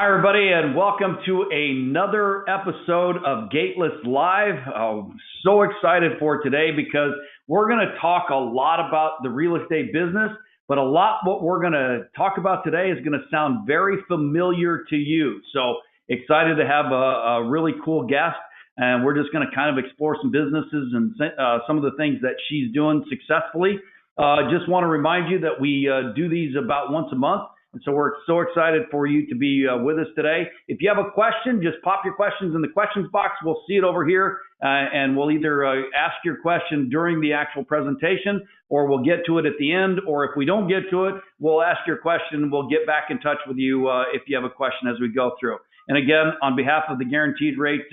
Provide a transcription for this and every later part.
Hi, everybody, and welcome to another episode of Gateless Live. I'm so excited for today because we're going to talk a lot about the real estate business, but a lot what we're going to talk about today is going to sound very familiar to you. So excited to have a really cool guest, and we're just going to kind of explore some businesses and some of the things that she's doing successfully. Just want to remind you that we do these about once a month. And so we're so excited for you to be with us today. If you have a question, just pop your questions in the questions box. We'll see it over here, and we'll either ask your question during the actual presentation, or we'll get to it at the end. Or if we don't get to it, we'll ask your question. We'll get back in touch with you if you have a question as we go through. And again, on behalf of the Guaranteed Rate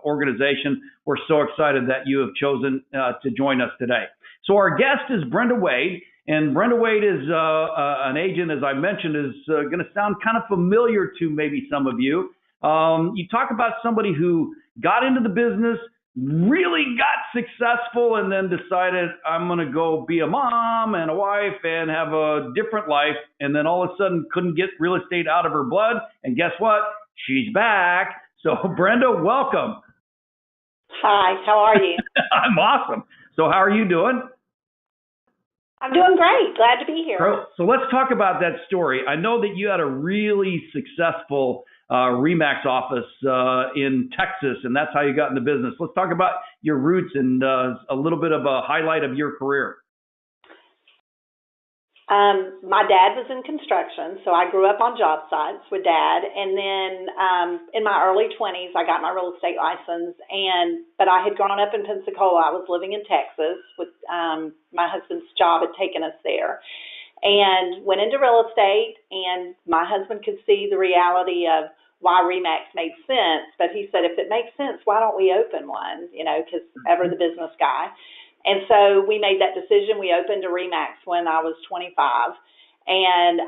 organization, we're so excited that you have chosen to join us today. So our guest is Brenda Wade. And Brenda Wade is an agent, as I mentioned, is going to sound kind of familiar to maybe some of you. You talk about somebody who got into the business, really got successful, and then decided, I'm going to go be a mom and a wife and have a different life. And then all of a sudden couldn't get real estate out of her blood. And guess what? She's back. So Brenda, welcome. Hi, how are you? I'm awesome. So how are you doing? I'm doing great. Glad to be here. So let's talk about that story. I know that you had a really successful RE/MAX office in Texas, and that's how you got into business. Let's talk about your roots and a little bit of a highlight of your career. My dad was in construction, so I grew up on job sites with Dad. And then in my early 20s, I got my real estate license. But I had grown up in Pensacola. I was living in Texas with my husband's job had taken us there, and went into real estate. And my husband could see the reality of why RE/MAX made sense. But he said, if it makes sense, why don't we open one? You know, because ever the business guy. And so we made that decision. We opened a RE/MAX when I was 25, and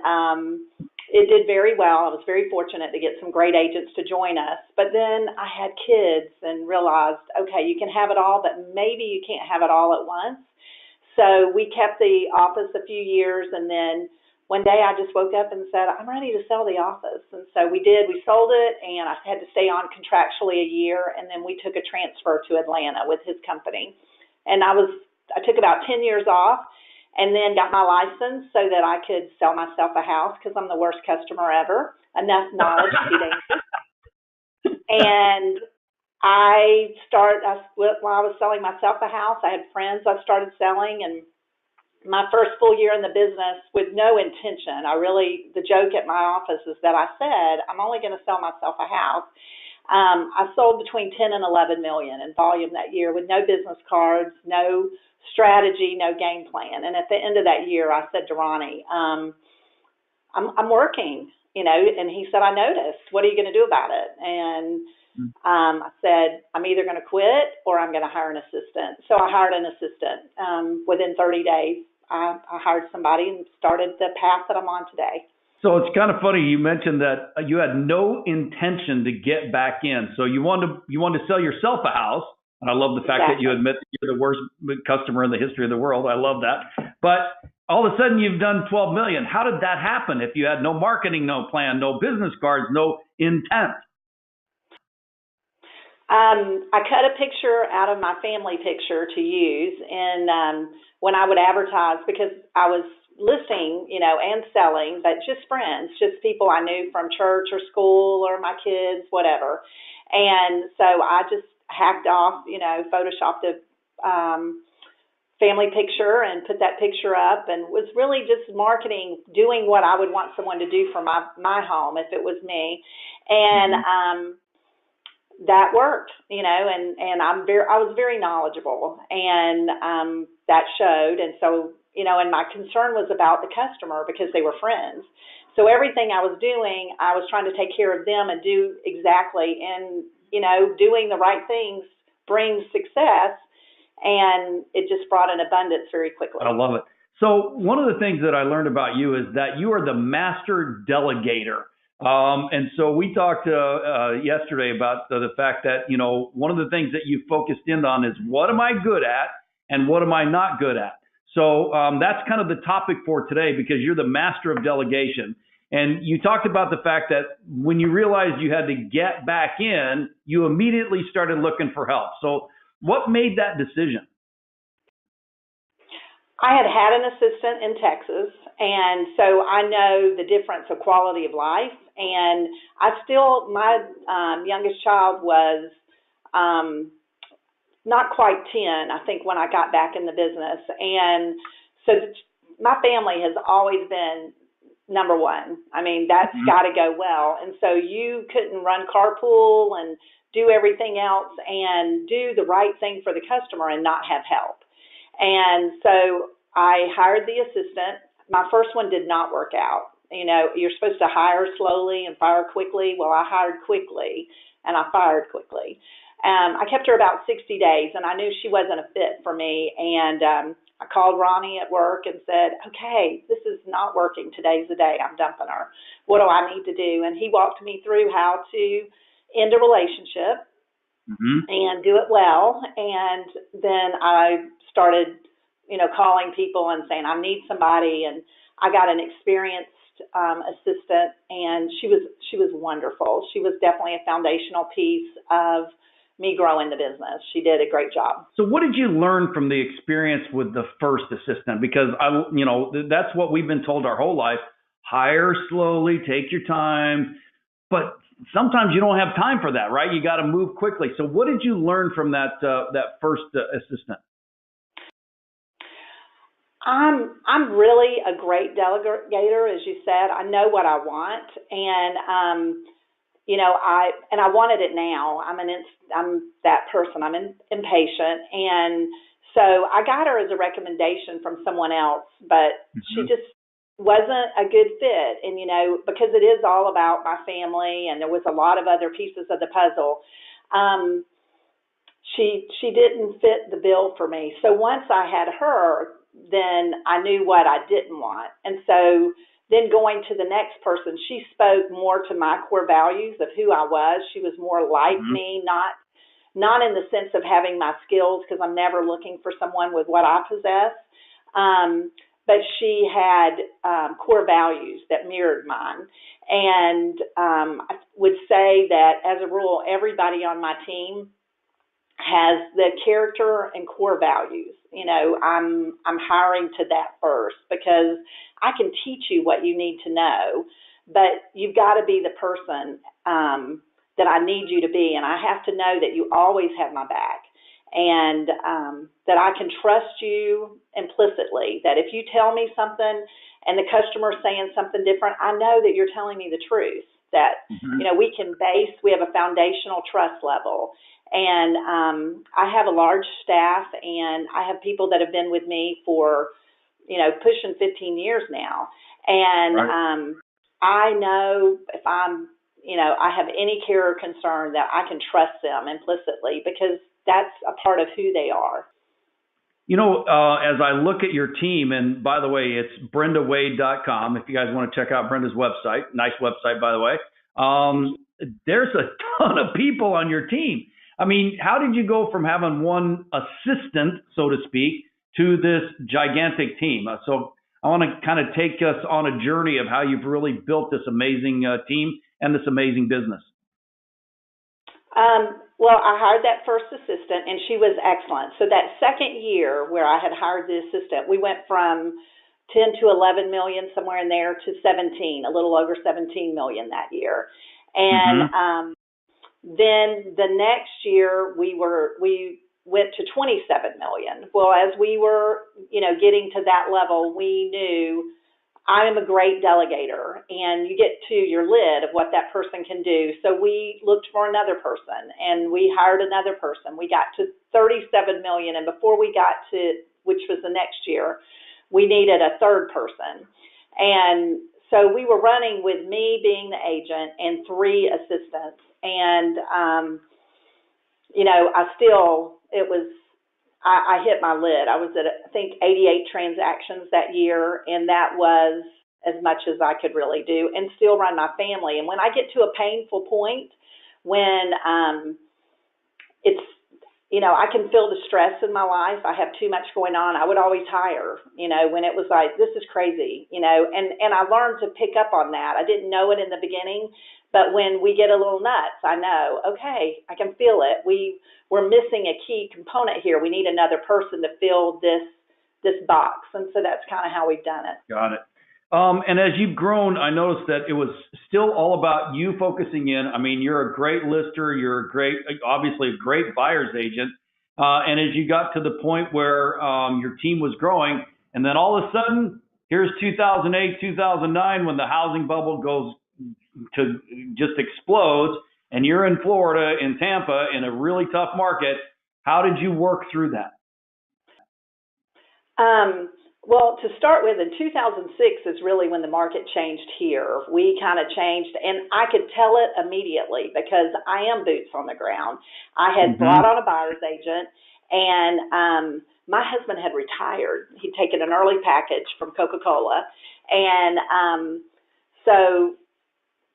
it did very well. I was very fortunate to get some great agents to join us. But then I had kids and realized, okay, you can have it all, but maybe you can't have it all at once. So we kept the office a few years, and then one day I just woke up and said, I'm ready to sell the office. And so we did. We sold it, and I had to stay on contractually a year, and then we took a transfer to Atlanta with his company. And I took about 10 years off and then got my license so that I could sell myself a house because I'm the worst customer ever. Enough knowledge to be dangerous. And while I was selling myself a house, I had friends I started selling, and my first full year in the business with no intention. The joke at my office is that I said, I'm only going to sell myself a house. I sold between 10 and 11 million in volume that year with no business cards, no strategy, no game plan. And at the end of that year, I said to Ronnie, I'm working, and he said, I noticed. What are you going to do about it? And I said, I'm either going to quit or I'm going to hire an assistant. So I hired an assistant. Within 30 days, I hired somebody and started the path that I'm on today. So it's kind of funny. You mentioned that you had no intention to get back in. So you wanted to sell yourself a house. And I love the fact that you admit that you're the worst customer in the history of the world. I love that. But all of a sudden you've done 12 million. How did that happen if you had no marketing, no plan, no business cards, no intent? I cut a picture out of my family picture to use. And when I would advertise, because I was listing, and selling, but just friends, just people I knew from church or school or my kids, whatever. And so I just hacked off, photoshopped a family picture and put that picture up, and was really just marketing, doing what I would want someone to do for my home if it was me. And that worked, and I was very knowledgeable, and that showed. And so and my concern was about the customer because they were friends. So everything I was doing, I was trying to take care of them and do exactly. And, doing the right things brings success. And it just brought an abundance very quickly. I love it. So one of the things that I learned about you is that you are the master delegator. And so we talked yesterday about the fact that, one of the things that you focused in on is what am I good at and what am I not good at? So that's kind of the topic for today because you're the master of delegation. And you talked about the fact that when you realized you had to get back in, you immediately started looking for help. So what made that decision? I had had an assistant in Texas, and so I know the difference of quality of life. And my youngest child was not quite 10, I think, when I got back in the business. And so my family has always been number one. I mean, that's got to go well. And so you couldn't run carpool and do everything else and do the right thing for the customer and not have help. And so I hired the assistant. My first one did not work out. You know, you're supposed to hire slowly and fire quickly. Well, I hired quickly and I fired quickly. I kept her about 60 days, and I knew she wasn't a fit for me. And I called Ronnie at work and said, okay, this is not working. Today's the day. I'm dumping her. What do I need to do? And he walked me through how to end a relationship and do it well. And then I started, calling people and saying, I need somebody. And I got an experienced assistant, and she was wonderful. She was definitely a foundational piece of me growing the business. She did a great job. So what did you learn from the experience with the first assistant? Because that's what we've been told our whole life. Hire slowly, take your time. But sometimes you don't have time for that, right? You got to move quickly. So what did you learn from that first assistant? I'm really a great delegator, as you said. I know what I want, and I wanted it now. I'm that person. I'm impatient, and so I got her as a recommendation from someone else, but she just wasn't a good fit. And because it is all about my family, and there was a lot of other pieces of the puzzle, she didn't fit the bill for me. So once I had her, then I knew what I didn't want, and so. Then going to the next person, she spoke more to my core values of who I was. She was more like me, not in the sense of having my skills, because I'm never looking for someone with what I possess. But she had core values that mirrored mine. And I would say that as a rule, everybody on my team has the character and core values. I'm hiring to that first, because I can teach you what you need to know, but you've got to be the person that I need you to be, and I have to know that you always have my back, and that I can trust you implicitly, that if you tell me something and the customer's saying something different, I know that you're telling me the truth, that we have a foundational trust level. And I have a large staff, and I have people that have been with me for, pushing 15 years now. And I know if I have any care or concern, that I can trust them implicitly, because that's a part of who they are. As I look at your team, and by the way, it's brendawade.com. If you guys want to check out Brenda's website, nice website, by the way. There's a ton of people on your team. I mean, how did you go from having one assistant, so to speak, to this gigantic team? So I want to kind of take us on a journey of how you've really built this amazing team and this amazing business. Well, I hired that first assistant, and she was excellent. So that second year where I had hired the assistant, we went from 10 to 11 million, somewhere in there, to 17, a little over 17 million that year. And then the next year we went to 27 million. Well, as we were, getting to that level, we knew I am a great delegator, and you get to your lid of what that person can do. So we looked for another person, and we hired another person. We got to 37 million, and before we got to, which was the next year, we needed a third person. And so we were running with me being the agent and 3 assistants. And, I hit my lid. I was at, I think, 88 transactions that year, and that was as much as I could really do and still run my family. And when I get to a painful point, when I can feel the stress in my life. I have too much going on. I would always hire, when it was like, this is crazy, and I learned to pick up on that. I didn't know it in the beginning, but when we get a little nuts, I know, okay, I can feel it. We're missing a key component here. We need another person to fill this box. And so that's kind of how we've done it. Got it. And as you've grown, I noticed that it was still all about you focusing in. I mean, you're a great lister. You're obviously a great buyer's agent. And as you got to the point where your team was growing, and then all of a sudden, here's 2008, 2009, when the housing bubble goes to just explodes, and you're in Florida, in Tampa, in a really tough market. How did you work through that? Well, to start with, in 2006 is really when the market changed here. We kind of changed, and I could tell it immediately because I am boots on the ground. I had brought on a buyer's agent, and my husband had retired. He'd taken an early package from Coca-Cola, and so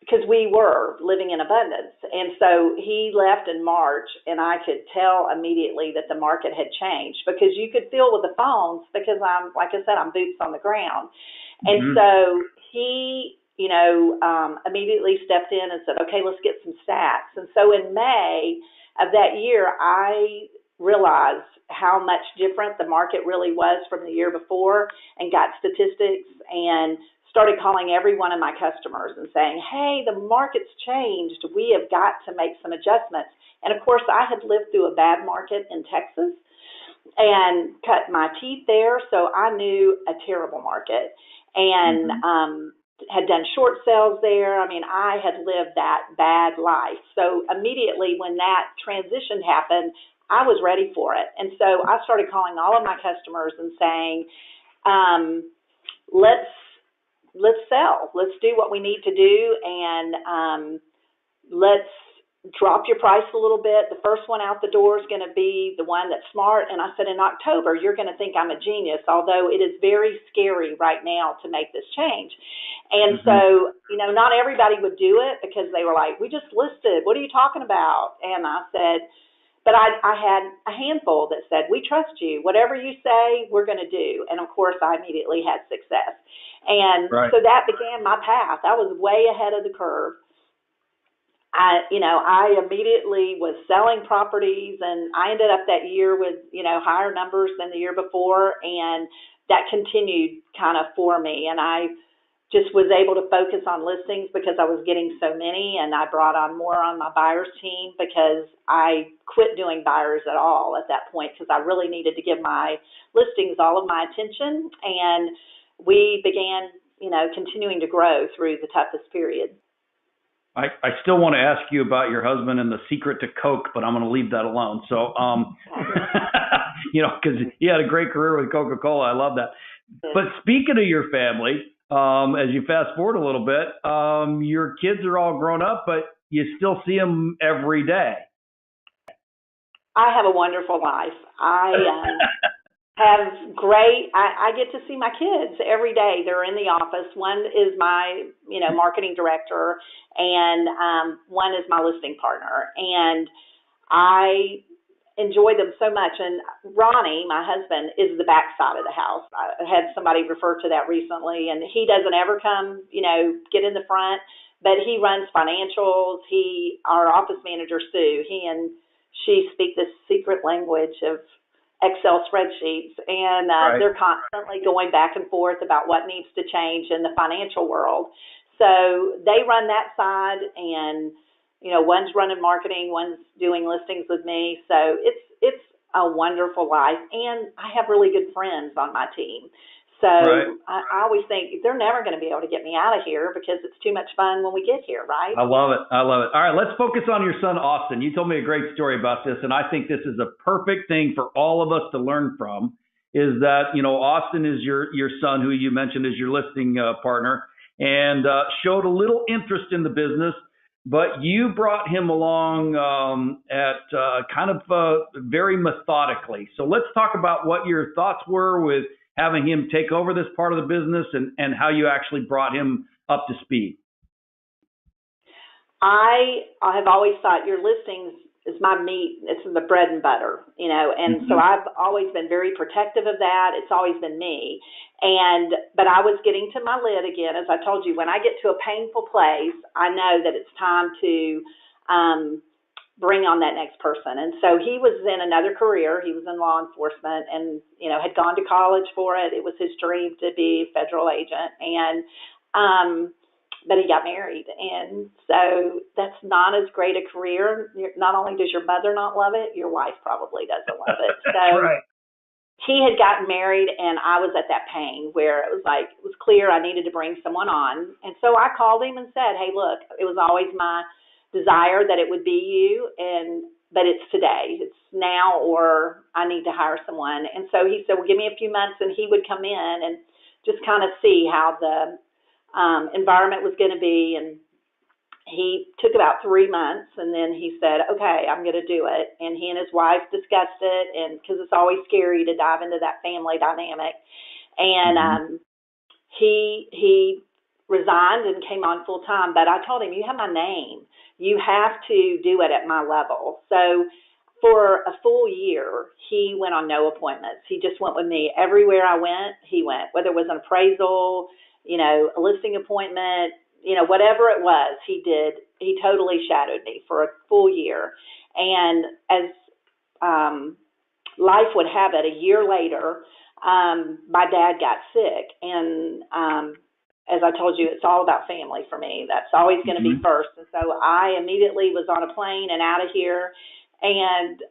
because we were living in abundance. And so he left in March, and I could tell immediately that the market had changed because you could feel with the phones because like I said, I'm boots on the ground. And so he, immediately stepped in and said, okay, let's get some stats. And so in May of that year, I realized how much different the market really was from the year before and got statistics and started calling every one of my customers and saying, hey, the market's changed. We have got to make some adjustments. And, of course, I had lived through a bad market in Texas and cut my teeth there, so I knew a terrible market and had done short sales there. I mean, I had lived that bad life. So immediately when that transition happened, I was ready for it. And so I started calling all of my customers and saying, let's sell. Let's do what we need to do, and let's drop your price a little bit. The first one out the door is going to be the one that's smart. And I said, in October, you're going to think I'm a genius, although it is very scary right now to make this change. And so, not everybody would do it because they were like, we just listed. What are you talking about? And I said, but I had a handful that said, we trust you. Whatever you say, we're going to do. And, of course, I immediately had success. And so that began my path. I was way ahead of the curve. I immediately was selling properties, and I ended up that year with, higher numbers than the year before. And that continued kind of for me. And I just was able to focus on listings because I was getting so many, and I brought on more on my buyer's team because I quit doing buyers at all at that point because I really needed to give my listings all of my attention, and we began, continuing to grow through the toughest period. I still want to ask you about your husband and the secret to Coke, but I'm going to leave that alone. So, because he had a great career with Coca-Cola. I love that. But speaking of your family, as you fast forward a little bit, your kids are all grown up, but you still see them every day. I have a wonderful life. I I get to see my kids every day. They're in the office. One is my, marketing director, and one is my listing partner. And I enjoy them so much. And Ronnie, my husband, is the backside of the house. I had somebody refer to that recently, and he doesn't ever come, get in the front, but he runs financials. Our office manager, Sue, he and she speak this secret language of Excel spreadsheets, and they're constantly going back and forth about what needs to change in the financial world. So they run that side, and one's running marketing, one's doing listings with me. So it's a wonderful life, and I have really good friends on my team. So I always think they're never going to be able to get me out of here because it's too much fun when we get here, right? I love it. All right, let's focus on your son, Austin. You told me a great story about this, and I think this is a perfect thing for all of us to learn from, is that, Austin is your son, who you mentioned is your listing partner, and showed a little interest in the business, but you brought him along very methodically. So let's talk about what your thoughts were with having him take over this part of the business and how you actually brought him up to speed. I have always thought your listings is my meat. It's the bread and butter, and Mm-hmm. so I've always been very protective of that. It's always been me. But I was getting to my lid again. As I told you, when I get to a painful place, I know that it's time to, bring on that next person. And so he was in another career. He was in law enforcement and, had gone to college for it. It was his dream to be a federal agent. But he got married. And so that's not as great a career. Not only does your mother not love it, your wife probably doesn't love it. So Right. he had gotten married, and I was at that pain where it was clear I needed to bring someone on. And so I called him and said, hey, look, it was always my desire that it would be you, but it's today. It's now, or I need to hire someone. And so he said, well, give me a few months, and he would come in and just kind of see how the environment was going to be. And he took about 3 months, and then he said, okay, I'm going to do it. And he and his wife discussed it, and because it's always scary to dive into that family dynamic. And he resigned and came on full time. But I told him, you have my name. You have to do it at my level. So for a full year, he went on no appointments. He just went with me. Everywhere I went, he went, whether it was an appraisal, a listing appointment, whatever it was, he did. He totally shadowed me for a full year. And as life would have it, a year later, my dad got sick. And as I told you, it's all about family for me. That's always going to be first. And so I immediately was on a plane and out of here. And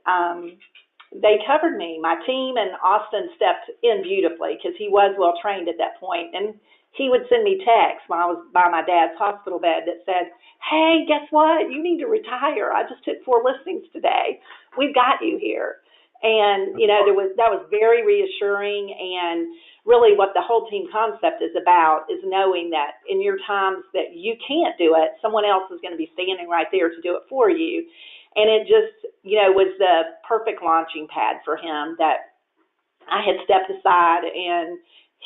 they covered me. My team and Austin stepped in beautifully because he was well trained at that point. And he would send me texts when I was by my dad's hospital bed that said, hey, guess what? You need to retire. I just took 4 listings today. We've got you here. And, that was very reassuring. And really what the whole team concept is about is knowing that in your times that you can't do it, someone else is going to be standing right there to do it for you. And it just, was the perfect launching pad for him that I had stepped aside and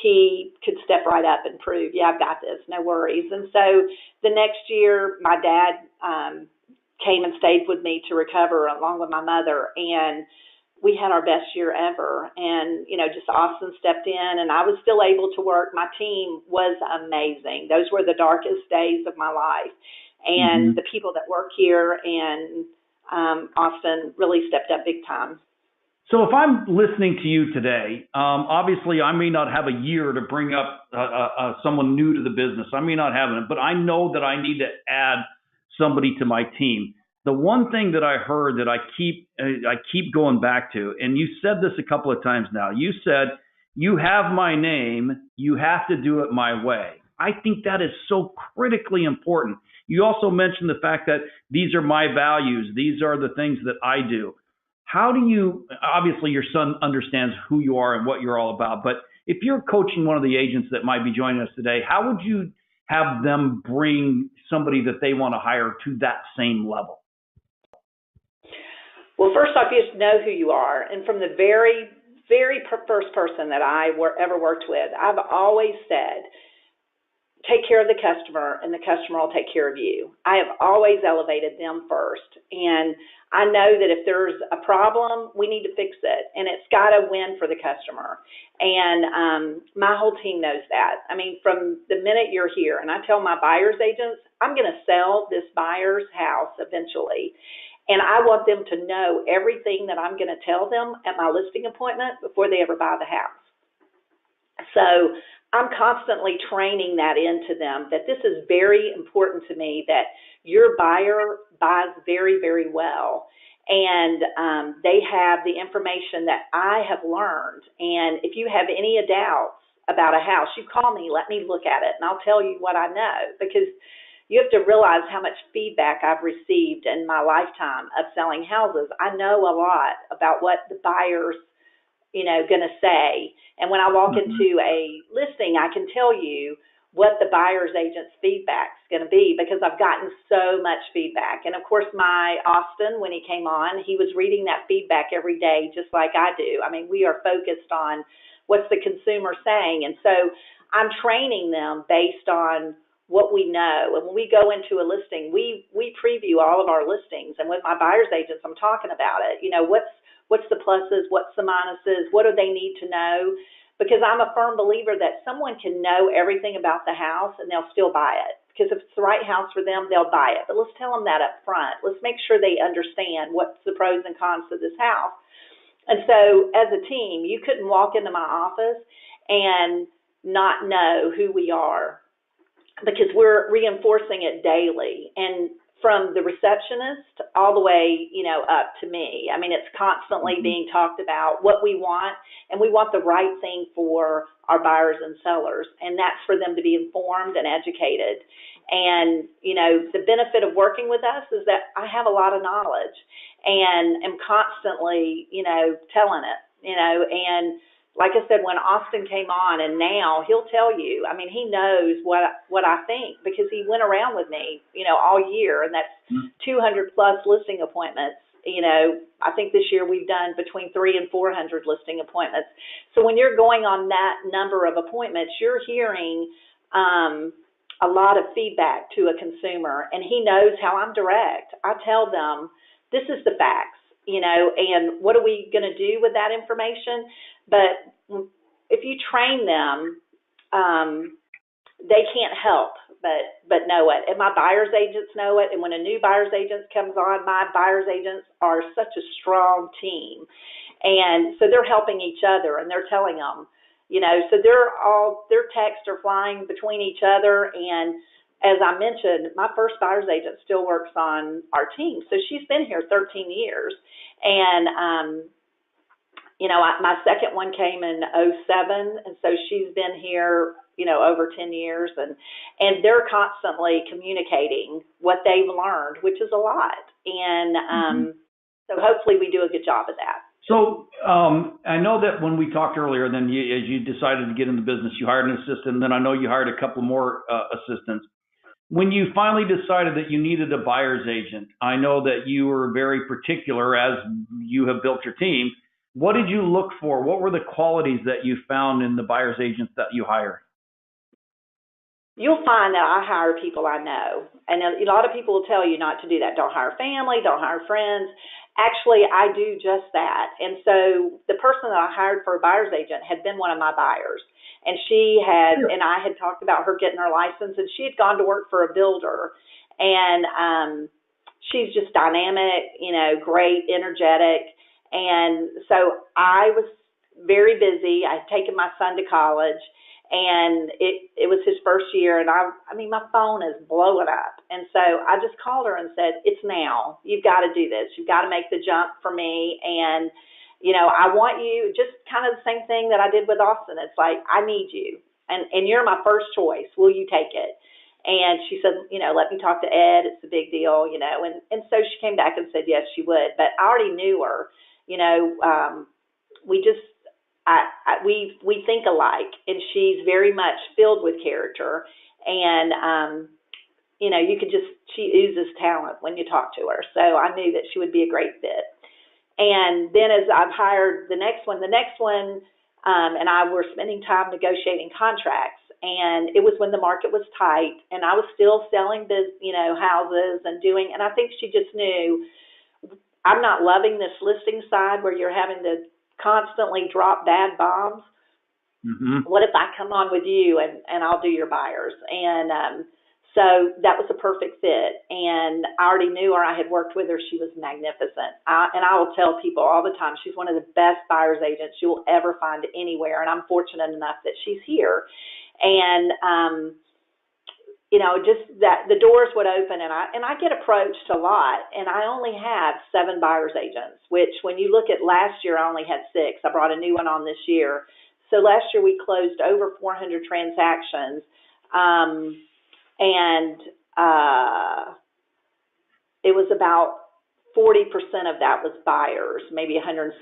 he could step right up and prove, yeah, I've got this, no worries. And so the next year, my dad came and stayed with me to recover along with my mother, and we had our best year ever. And, just Austin stepped in, and I was still able to work. My team was amazing. Those were the darkest days of my life. And the people that work here and Austin really stepped up big time. So if I'm listening to you today, obviously I may not have a year to bring up someone new to the business. I may not have it, but I know that I need to add somebody to my team. The one thing that I heard that I keep going back to, and you said this a couple of times now, you said, you have my name, you have to do it my way. I think that is so critically important. You also mentioned the fact that these are my values. These are the things that I do. How do you, obviously your son understands who you are and what you're all about, but if you're coaching one of the agents that might be joining us today, how would you have them bring somebody that they want to hire to that same level? Well, first off, you just know who you are. And from the very, very first person that I ever worked with, I've always said, take care of the customer and the customer will take care of you. I have always elevated them first. And I know that if there's a problem, we need to fix it. And it's got to win for the customer. And my whole team knows that. I mean, from the minute you're here, and I tell my buyer's agents, I'm going to sell this buyer's house eventually. And I want them to know everything that I'm going to tell them at my listing appointment before they ever buy the house. So I'm constantly training that into them, that this is very important to me, that your buyer buys very, very well. And they have the information that I have learned. And if you have any doubts about a house, you call me, let me look at it, and I'll tell you what I know. Because you have to realize how much feedback I've received in my lifetime of selling houses. I know a lot about what the buyers going to say. And when I walk into a listing, I can tell you what the buyer's agent's feedback is going to be because I've gotten so much feedback. And of course, my Austin, when he came on, he was reading that feedback every day, just like I do. I mean, we are focused on what's the consumer saying. And so I'm training them based on what we know. And when we go into a listing, we preview all of our listings, and with my buyer's agents, I'm talking about it. You know, what's the pluses, what's the minuses, what do they need to know? Because I'm a firm believer that someone can know everything about the house and they'll still buy it. Because if it's the right house for them, they'll buy it. But let's tell them that up front. Let's make sure they understand what's the pros and cons to this house. And so as a team, you couldn't walk into my office and not know who we are, because we're reinforcing it daily. And from the receptionist all the way, you know, up to me. I mean, it's constantly being talked about what we want, and we want the right thing for our buyers and sellers, and that's for them to be informed and educated. And, you know, the benefit of working with us is that I have a lot of knowledge and am constantly, you know, telling it, you know. And like I said, when Austin came on, and now he'll tell you, I mean, he knows what I think, because he went around with me, you know, all year, and that's 200 plus listing appointments. You know, I think this year we've done between 300 and 400 listing appointments. So when you're going on that number of appointments, you're hearing a lot of feedback to a consumer, and he knows how I'm direct. I tell them, this is the facts, you know, and what are we going to do with that information? But if you train them, they can't help but know it. And my buyer's agents know it. And when a new buyer's agent comes on, my buyer's agents are such a strong team. And so they're helping each other, and they're telling them, you know, so their texts are flying between each other. And as I mentioned, my first buyer's agent still works on our team. So she's been here 13 years. And, you know, my second one came in '07, and so she's been here, you know, over 10 years, and they're constantly communicating what they've learned, which is a lot. And so hopefully we do a good job of that. So I know that when we talked earlier, then as you decided to get in the business, you hired an assistant, and then I know you hired a couple more assistants. When you finally decided that you needed a buyer's agent, I know that you were very particular, as you have built your team. What did you look for? What were the qualities that you found in the buyer's agents that you hired? You'll find that I hire people I know. And a lot of people will tell you not to do that. Don't hire family, don't hire friends. Actually, I do just that. And so the person that I hired for a buyer's agent had been one of my buyers. And she had, and I had talked about her getting her license, and she had gone to work for a builder. And she's just dynamic, you know, great, energetic. And so I was very busy. I had taken my son to college, and it was his first year, and I mean, my phone is blowing up. And so I just called her and said, it's now. You've got to do this. You've got to make the jump for me. And, you know, I want you, just kind of the same thing that I did with Austin. It's like, I need you, and you're my first choice. Will you take it? And she said, you know, let me talk to Ed. It's a big deal, you know. And so she came back and said, yes, she would. But I already knew her. You know, we think alike, and she's very much filled with character. And, you know, she oozes talent when you talk to her. So I knew that she would be a great fit. And then as I've hired the next one, and I were spending time negotiating contracts. And it was when the market was tight, and I was still selling houses and I think she just knew, I'm not loving this listing side where you're having to constantly drop bad bombs. What if I come on with you and I'll do your buyers? And so that was a perfect fit. And I already knew her. I had worked with her. She was magnificent. And I will tell people all the time, she's one of the best buyer's agents you will ever find anywhere. And I'm fortunate enough that she's here. And you know, just that the doors would open, and I get approached a lot, and I only have 7 buyer's agents, which when you look at last year, I only had 6. I brought a new one on this year. So last year we closed over 400 transactions, and it was about 40% of that was buyers, maybe 160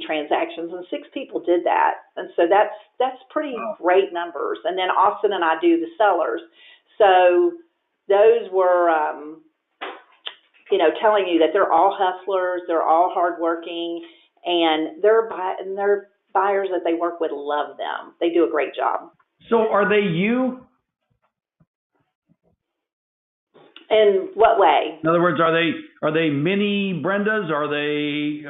transactions, and 6 people did that. And so that's pretty great numbers. And then Austin and I do the sellers. So those were, you know, telling you that they're all hustlers, they're all hardworking, and their buyers that they work with love them. They do a great job. So are they you? In what way? In other words, are they mini Brendas? Are they?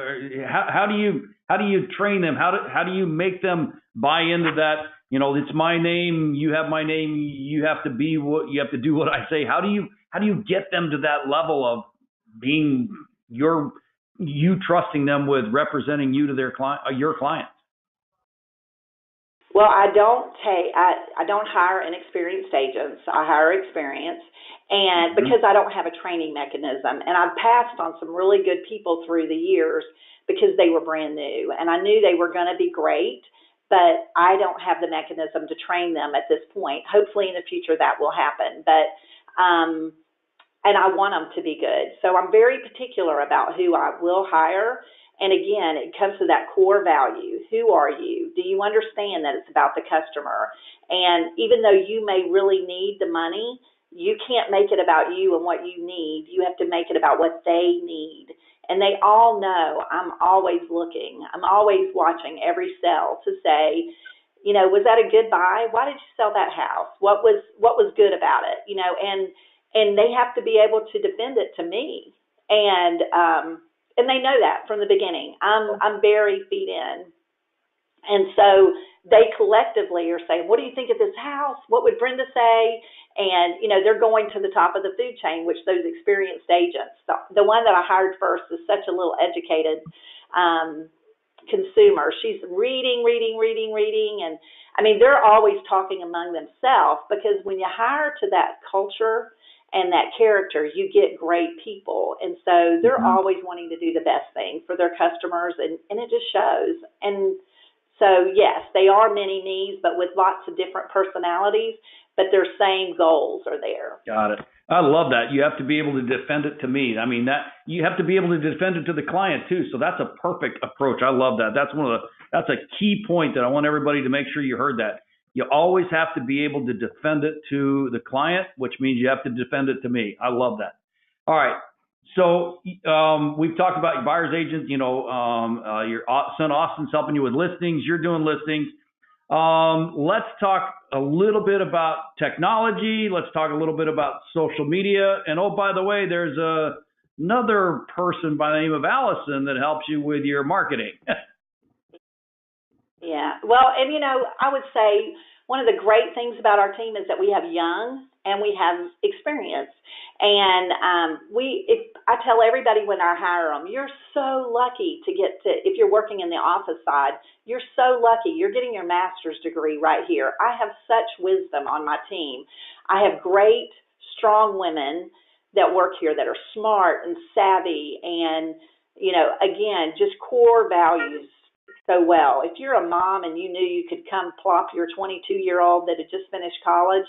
How do you train them? How do you make them buy into that? You know, it's my name. You have my name. You have to be what you have to do what I say. How do you get them to that level of being you trusting them with representing you to their client, your clients? Well, I don't hire inexperienced agents. I hire experience, and Mm-hmm. because I don't have a training mechanism, and I've passed on some really good people through the years because they were brand new, and I knew they were going to be great, but I don't have the mechanism to train them at this point. Hopefully, in the future, that will happen, but and I want them to be good. So I'm very particular about who I will hire. And again, it comes to that core value. Who are you? Do you understand that it's about the customer? And even though you may really need the money, you can't make it about you and what you need. You have to make it about what they need. And they all know I'm always looking. I'm always watching every sale to say, you know, was that a good buy? Why did you sell that house? What was good about it? You know, and they have to be able to defend it to me. And they know that from the beginning. I'm very feet in. And so they collectively are saying, what do you think of this house? What would Brenda say? And, you know, they're going to the top of the food chain, which those experienced agents, the one that I hired first is such a little educated consumer. She's reading. And, I mean, they're always talking among themselves because when you hire to that culture and that character, you get great people. And so they're Mm-hmm. always wanting to do the best thing for their customers, and it just shows. And so, yes, they are mini me's, but with lots of different personalities, but their same goals are there. Got it. I love that. You have to be able to defend it to me. I mean, that you have to be able to defend it to the client too. So that's a perfect approach. I love that. That's a key point that I want everybody to make sure you heard that. You always have to be able to defend it to the client, which means you have to defend it to me. I love that. All right. So we've talked about your buyer's agent. You know, your son Austin's helping you with listings. You're doing listings. Let's talk a little bit about technology. Let's talk a little bit about social media. And oh, by the way, there's another person by the name of Allison that helps you with your marketing. Yeah. Well, and you know, I would say one of the great things about our team is that we have young and we have experience. And I tell everybody when I hire them, you're so lucky to get to, if you're working in the office side, you're so lucky. You're getting your master's degree right here. I have such wisdom on my team. I have great, strong women that work here that are smart and savvy and, you know, again, just core values so well. If you're a mom and you knew you could come plop your 22-year-old that had just finished college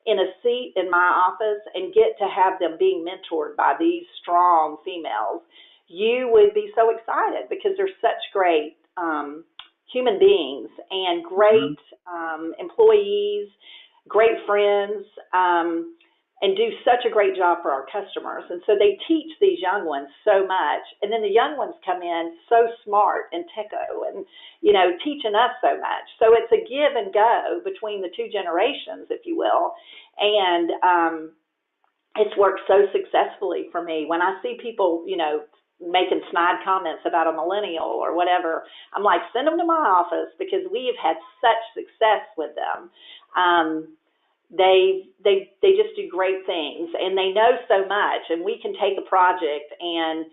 in a seat in my office and get to have them being mentored by these strong females, you would be so excited because they're such great human beings and great employees, great friends, and do such a great job for our customers. And so they teach these young ones so much. And then the young ones come in so smart and techo and, you know, teaching us so much. So it's a give and go between the two generations, if you will. And it's worked so successfully for me. When I see people, you know, making snide comments about a millennial or whatever, I'm like, send them to my office because we've had such success with them. They just do great things and they know so much, and we can take a project and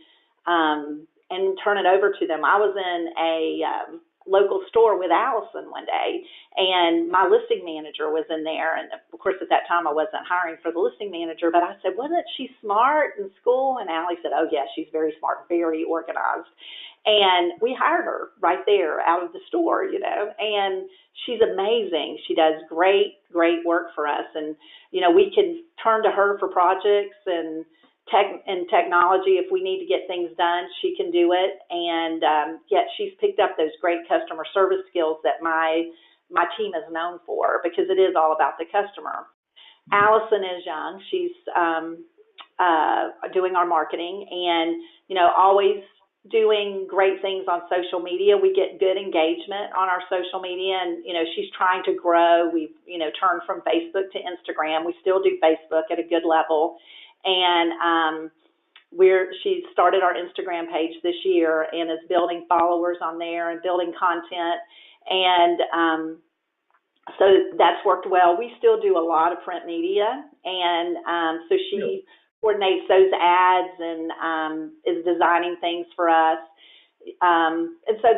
turn it over to them. I was in a local store with Allison one day, and my listing manager was in there, and of course at that time I wasn't hiring for the listing manager, but I said, wasn't she smart in school? And Allie said, oh yeah, she's very smart, very organized. And we hired her right there out of the store, you know, and she's amazing. She does great work for us. And, you know, we can turn to her for projects and technology. If we need to get things done, she can do it. And yet she's picked up those great customer service skills that my team is known for, because it is all about the customer. Allison is young. She's doing our marketing and, you know, always doing great things on social media. We get good engagement on our social media, and, you know, she's trying to grow. We've, you know, turned from Facebook to Instagram. We still do Facebook at a good level. And she started our Instagram page this year and is building followers on there and building content. And so that's worked well. We still do a lot of print media, and so she coordinates those ads and is designing things for us. And so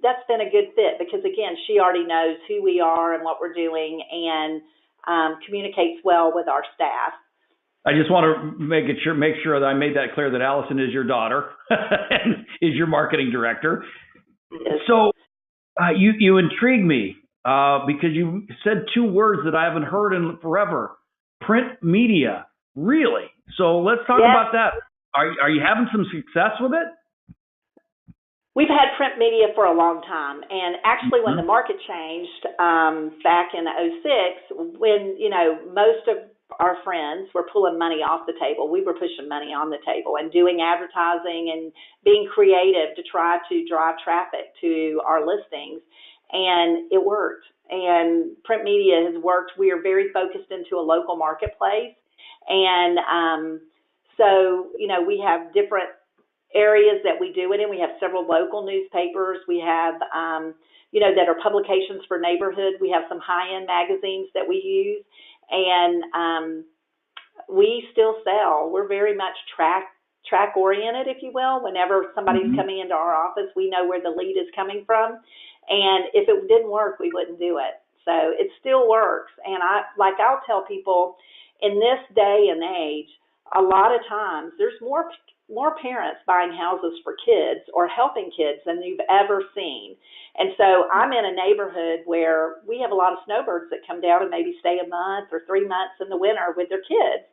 that's been a good fit because, again, she already knows who we are and what we're doing, and communicates well with our staff. I just want to make sure that I made that clear that Allison is your daughter and is your marketing director. Yes. So you intrigue me because you said two words that I haven't heard in forever: print media. Really? So let's talk about that. Are you having some success with it? We've had print media for a long time, and actually when the market changed back in '06, when most of our friends were pulling money off the table, we were pushing money on the table and doing advertising and being creative to try to drive traffic to our listings, and it worked. And print media has worked. We are very focused into a local marketplace, and so we have different areas that we do it in. We have several local newspapers. We have, that are publications for neighborhood. We have some high-end magazines that we use, and we still sell. We're very much track-oriented, if you will. Whenever somebody's coming into our office, we know where the lead is coming from, and if it didn't work, we wouldn't do it. So it still works, and I'll tell people, in this day and age, a lot of times there's more parents buying houses for kids or helping kids than you've ever seen. And so I'm in a neighborhood where we have a lot of snowbirds that come down and maybe stay a month or 3 months in the winter with their kids.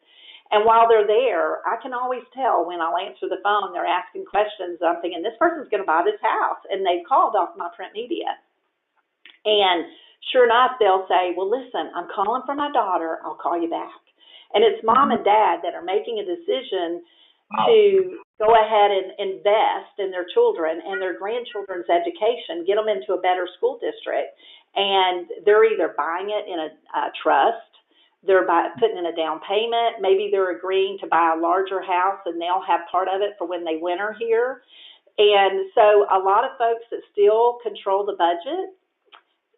And while they're there, I can always tell when I'll answer the phone, they're asking questions. I'm thinking, this person's going to buy this house. And they've called off my print media. And sure enough, they'll say, well, listen, I'm calling for my daughter. I'll call you back. And it's mom and dad that are making a decision to go ahead and invest in their children and their grandchildren's education, get them into a better school district. And they're either buying it in a trust, they're putting in a down payment, maybe they're agreeing to buy a larger house and they'll have part of it for when they winter here. And so a lot of folks that still control the budget,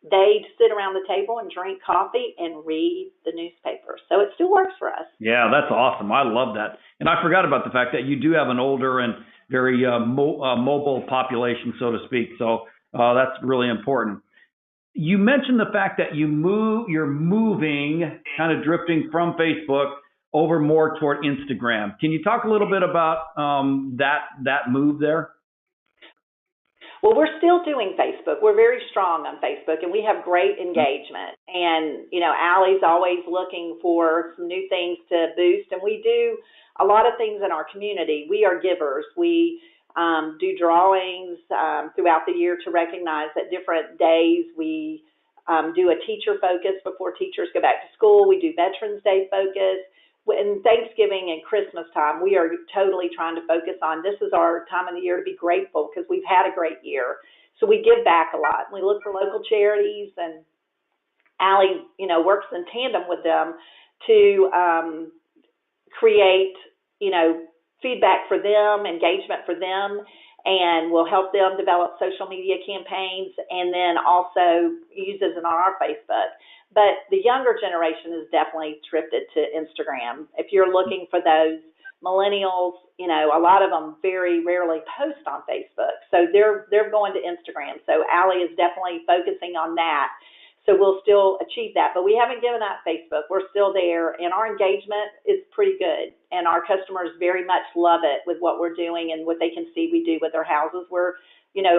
they sit around the table and drink coffee and read the newspaper. So it still works for us. Yeah, that's awesome. I love that. And I forgot about the fact that you do have an older and very mobile population, so to speak. So that's really important. You mentioned the fact that you're moving, kind of drifting from Facebook over more toward Instagram. Can you talk a little bit about that move there? Well, we're still doing Facebook. We're very strong on Facebook, and we have great engagement. And, Allie's always looking for some new things to boost, and we do a lot of things in our community. We are givers. We do drawings throughout the year to recognize that different days. We do a teacher focus before teachers go back to school. We do Veterans Day focus. In Thanksgiving and Christmas time, we are totally trying to focus on this is our time of the year to be grateful because we've had a great year. So we give back a lot. We look for local charities, and Allie, works in tandem with them to create, feedback for them, engagement for them, and we'll help them develop social media campaigns and then also uses it on our Facebook. But the younger generation has definitely drifted to Instagram. If you're looking for those millennials, a lot of them very rarely post on Facebook. So they're going to Instagram. So Allie is definitely focusing on that. So we'll still achieve that. But we haven't given up Facebook. We're still there, and our engagement is pretty good. And our customers very much love it with what we're doing and what they can see we do with their houses. We're,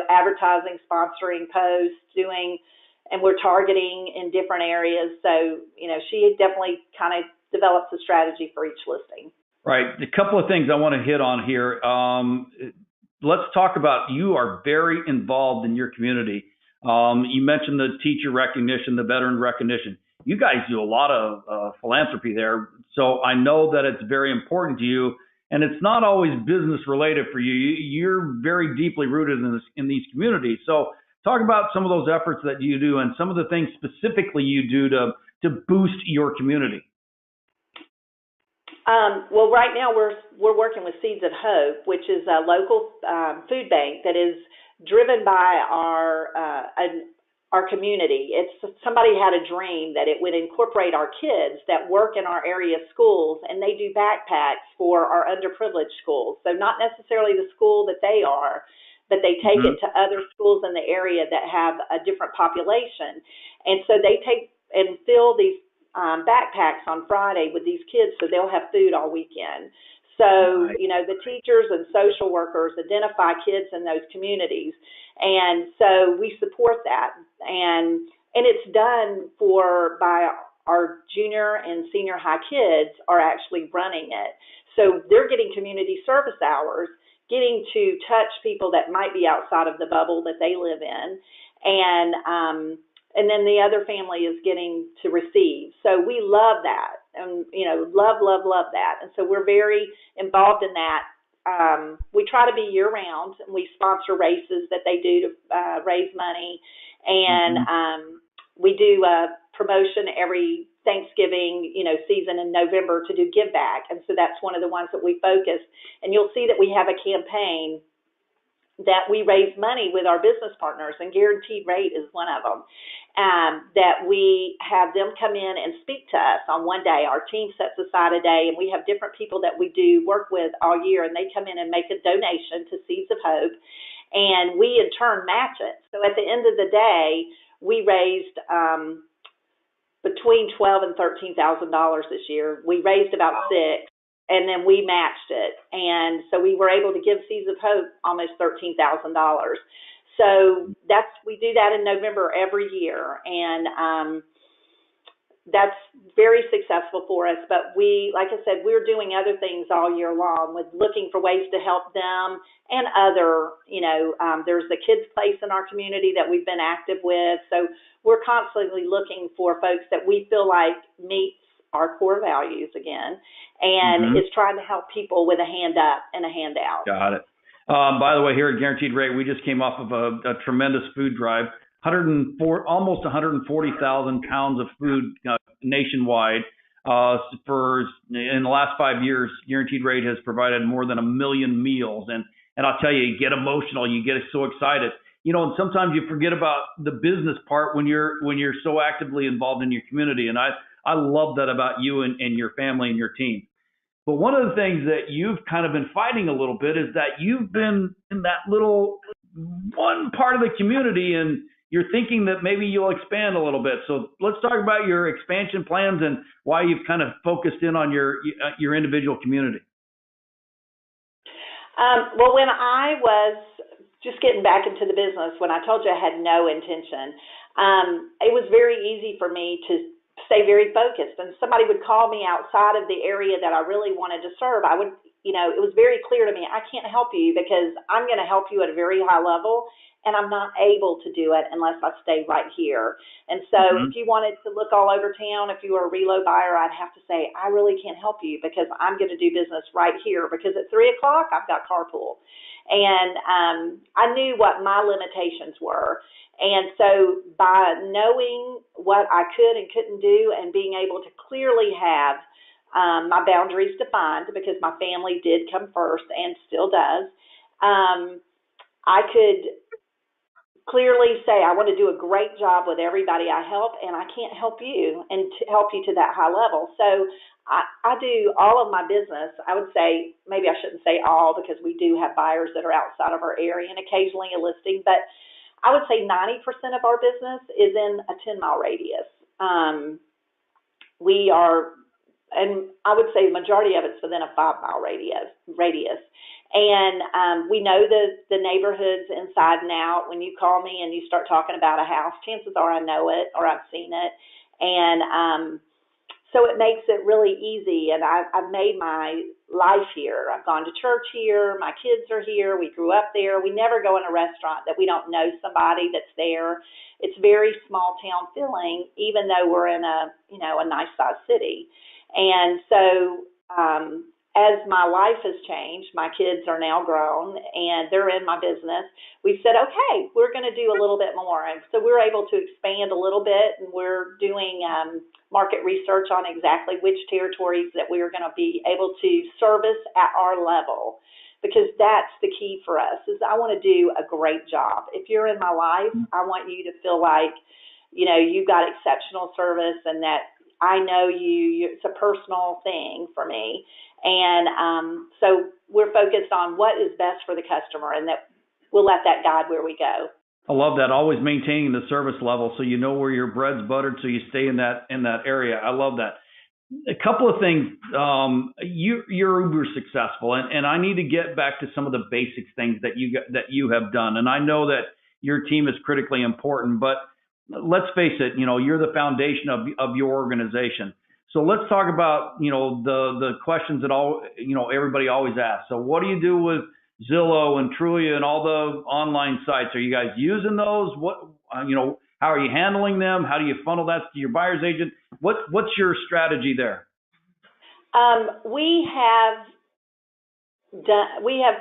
advertising, sponsoring posts, and we're targeting in different areas. So, she definitely kind of develops a strategy for each listing. Right. A couple of things I want to hit on here. Let's talk about, you are very involved in your community. You mentioned the teacher recognition, the veteran recognition. You guys do a lot of philanthropy there. So I know that it's very important to you, and it's not always business related for you. You're very deeply rooted in these communities. So talk about some of those efforts that you do and some of the things specifically you do to boost your community. Well, right now we're working with Seeds of Hope, which is a local food bank that is driven by our community. It's somebody had a dream that it would incorporate our kids that work in our area schools, and they do backpacks for our underprivileged schools. So not necessarily the school that they are, but they take it to other schools in the area that have a different population. And so they take and fill these backpacks on Friday with these kids so they'll have food all weekend. So, you know, the teachers and social workers identify kids in those communities. And so we support that. And it's done by our junior and senior high kids are actually running it. So they're getting community service hours, getting to touch people that might be outside of the bubble that they live in. And then the other family is getting to receive. So we love that, and, you know, love that. And so we're very involved in that. We try to be year-round, and we sponsor races that they do to raise money. And we do a promotion every Thanksgiving, you know, season in November to do give back. And so that's one of the ones that we focus. And you'll see that we have a campaign that we raise money with our business partners, and Guaranteed Rate is one of them, that we have them come in and speak to us on one day. Our team sets aside a day, and we have different people that we do work with all year, and they come in and make a donation to Seeds of Hope, and we in turn match it. So at the end of the day, we raised between $12,000 and $13,000 this year. We raised about $6,000. And then we matched it. And so we were able to give Seeds of Hope almost $13,000. So we do that in November every year. And that's very successful for us. But like I said, we're doing other things all year long with looking for ways to help them and other, you know, there's the kids' place in our community that we've been active with. So we're constantly looking for folks that we feel like meets our core values again, and is trying to help people with a hand up and a hand out. Got it. By the way, here at Guaranteed Rate, we just came off of a tremendous food drive, almost 140,000 pounds of food nationwide. In the last 5 years, Guaranteed Rate has provided more than 1 million meals, and I'll tell you get emotional, you get so excited. You know, and sometimes you forget about the business part when you're so actively involved in your community, and I love that about you and your family and your team. But one of the things that you've kind of been fighting a little bit is that you've been in that little one part of the community, and you're thinking that maybe you'll expand a little bit. So let's talk about your expansion plans and why you've kind of focused in on your individual community. Well, when I was just getting back into the business, when I told you I had no intention, it was very easy for me to stay very focused. And somebody would call me outside of the area that I really wanted to serve. I would, you know, it was very clear to me, I can't help you because I'm going to help you at a very high level, and I'm not able to do it unless I stay right here. And so if you wanted to look all over town, if you were a relo buyer, I'd have to say, I really can't help you because I'm going to do business right here, because at 3 o'clock, I've got carpool. And I knew what my limitations were. And so by knowing what I could and couldn't do, and being able to clearly have my boundaries defined, because my family did come first and still does, I could clearly say, I want to do a great job with everybody I help, and I can't help you and to help you to that high level. So I do all of my business. I would say, maybe I shouldn't say all, because we do have buyers that are outside of our area and occasionally a listing, but I would say 90% of our business is in a 10-mile radius. We are, and I would say the majority of it's within a 5-mile radius. And we know the neighborhoods inside and out. When you call me and you start talking about a house, chances are I know it or I've seen it. And so it makes it really easy. And I've made my life here. I've gone to church here. My kids are here. We grew up there. We never go in a restaurant that we don't know somebody that's there. It's very small town feeling, even though we're in a nice sized city. And so as my life has changed, my kids are now grown and they're in my business. We said, okay, we're going to do a little bit more. And so we're able to expand a little bit, and we're doing market research on exactly which territories that we are going to be able to service at our level, because that's the key for us. Is I want to do a great job. If you're in my life, I want you to feel like, you've got exceptional service, and that I know you. It's a personal thing for me. And so we're focused on what is best for the customer, and that we'll let that guide where we go. I love that. Always maintaining the service level so you know where your bread's buttered, so you stay in that area. I love that. A couple of things. You're uber successful, and I need to get back to some of the basics things that you have done. And I know that your team is critically important, but let's face it. You're the foundation of your organization. So let's talk about, the questions that everybody always asks. So what do you do with Zillow and Trulia and all the online sites? Are you guys using those? How are you handling them? How do you funnel that to your buyer's agent? What's your strategy there? We have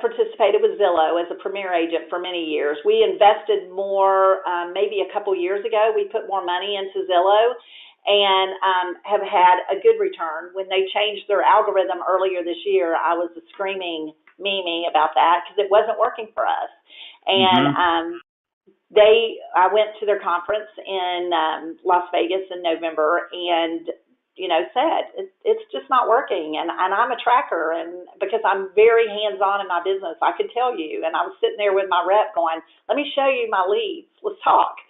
participated with Zillow as a premier agent for many years. We invested more, maybe a couple years ago. We put more money into Zillow, and have had a good return. When they changed their algorithm earlier this year, I was screaming Mimi about that because it wasn't working for us. And I went to their conference in Las Vegas in November, and said it's just not working. And I'm a tracker, and because I'm very hands-on in my business, I could tell you. And I was sitting there with my rep going, let me show you my leads. Let's talk.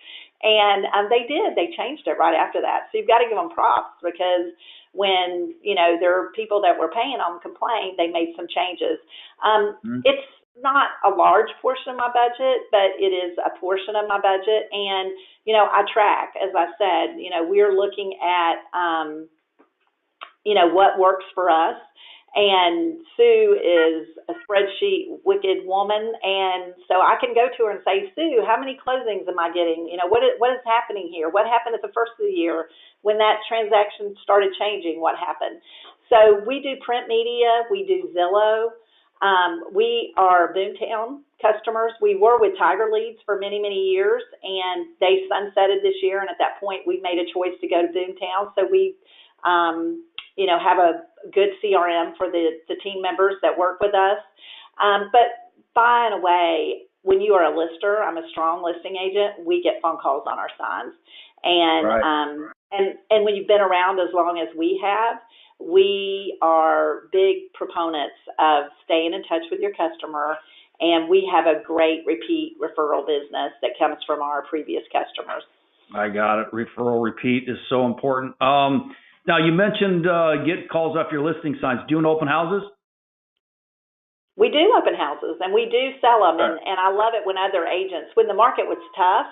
And they did. They changed it right after that. So you've got to give them props, because when, there are people that were paying them complain, they made some changes. It's not a large portion of my budget, but it is a portion of my budget. And, I track, as I said, we're looking at, what works for us. And Sue is a spreadsheet wicked woman, and so I can go to her and say, Sue, how many closings am I getting? What is happening here? What happened at the first of the year when that transaction started changing? What happened? So we do print media, we do Zillow. We are Boomtown customers. We were with Tiger Leads for many, many years, and they sunsetted this year. And at that point, we made a choice to go to Boomtown. So we have a good CRM for the team members that work with us. But by and away, when you are a lister, I'm a strong listing agent, we get phone calls on our signs. And, right. And when you've been around as long as we have, we are big proponents of staying in touch with your customer. And we have a great repeat referral business that comes from our previous customers. I got it. Referral repeat is so important. Now, you mentioned get calls off your listing signs. Doing open houses? We do open houses, and we do sell them, and I love it when other agents, when the market was tough,